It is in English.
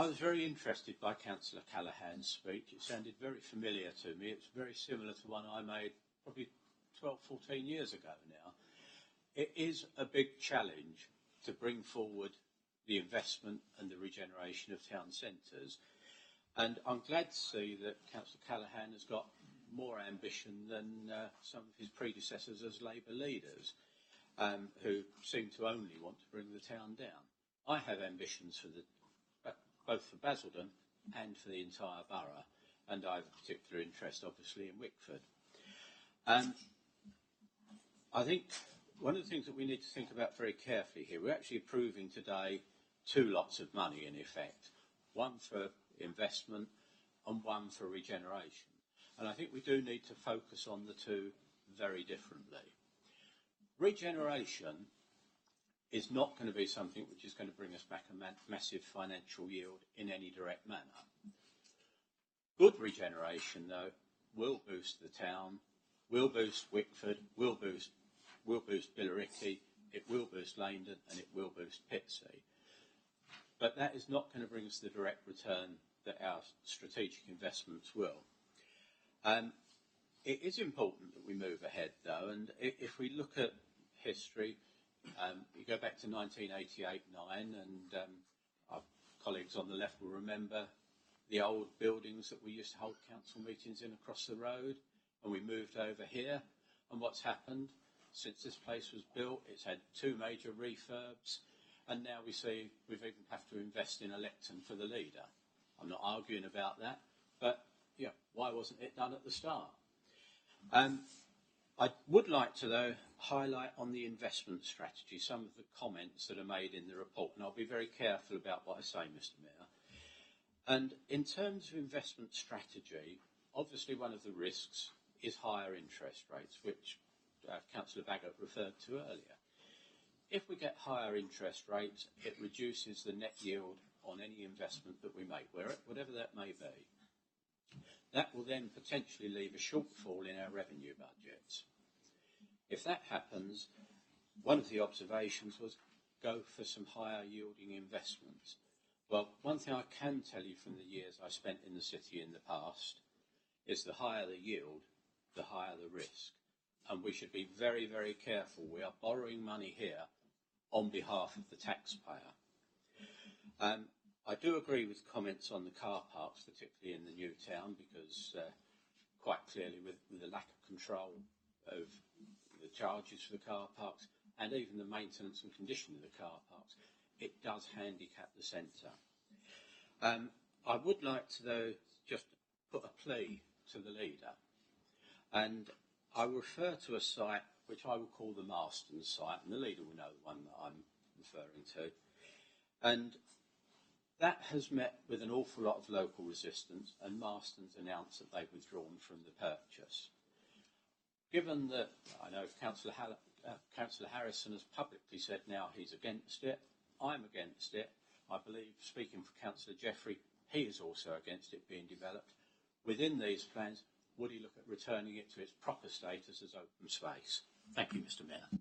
I was very interested by Councillor Callaghan's speech. It sounded very familiar to me. It's very similar to one I made probably 12, 14 years ago now. It is a big challenge to bring forward the investment and the regeneration of town centres. And I'm glad to see that Councillor Callaghan has got more ambition than some of his predecessors as Labour leaders, who seem to only want to bring the town down. I have ambitions for both for Basildon and for the entire borough, and I have a particular interest, obviously, in Wickford. I think one of the things that we need to think about very carefully here, we're actually approving today two lots of money, in effect, one for investment and one for regeneration. And I think we do need to focus on the two very differently. Regeneration is not going to be something which is going to bring us back a massive financial yield in any direct manner. Good regeneration, though, will boost the town, will boost Wickford, will boost Billericay, it will boost Leindon, and it will boost Pitsea. But that is not going to bring us the direct return that our strategic investments will. It is important that we move ahead, though, and if we look at history, you go back to 1988-9, and our colleagues on the left will remember the old buildings that we used to hold council meetings in across the road, and we moved over here. And what's happened since this place was built? It's had two major refurbs, and now we see we've even have to invest in a lectern for the leader. I'm not arguing about that, but yeah, why wasn't it done at the start? I would like to, though, highlight on the investment strategy some of the comments that are made in the report, and I'll be very careful about what I say, Mr. Mayor. And in terms of investment strategy, obviously one of the risks is higher interest rates, which Councillor Baggott referred to earlier. If we get higher interest rates, it reduces the net yield on any investment that we make, whatever that may be. That will then potentially leave a shortfall in our revenue budgets. If that happens, one of the observations was go for some higher yielding investments. Well, one thing I can tell you from the years I spent in the city in the past is the higher the yield, the higher the risk. And we should be very, very careful. We are borrowing money here on behalf of the taxpayer. I do agree with comments on the car parks, particularly in the new town, because quite clearly with the lack of control of the charges for the car parks and even the maintenance and condition of the car parks, it does handicap the centre. I would like to, though, just put a plea to the leader. And I refer to a site which I will call the Marston site, and the leader will know the one that I'm referring to. And that has met with an awful lot of local resistance, and Marston's announced that they've withdrawn from the purchase. Given that I know Councillor Harrison has publicly said now he's against it, I'm against it. I believe, speaking for Councillor Jeffrey, he is also against it being developed. Within these plans, would he look at returning it to its proper status as open space? Thank you, Mr. Mayor.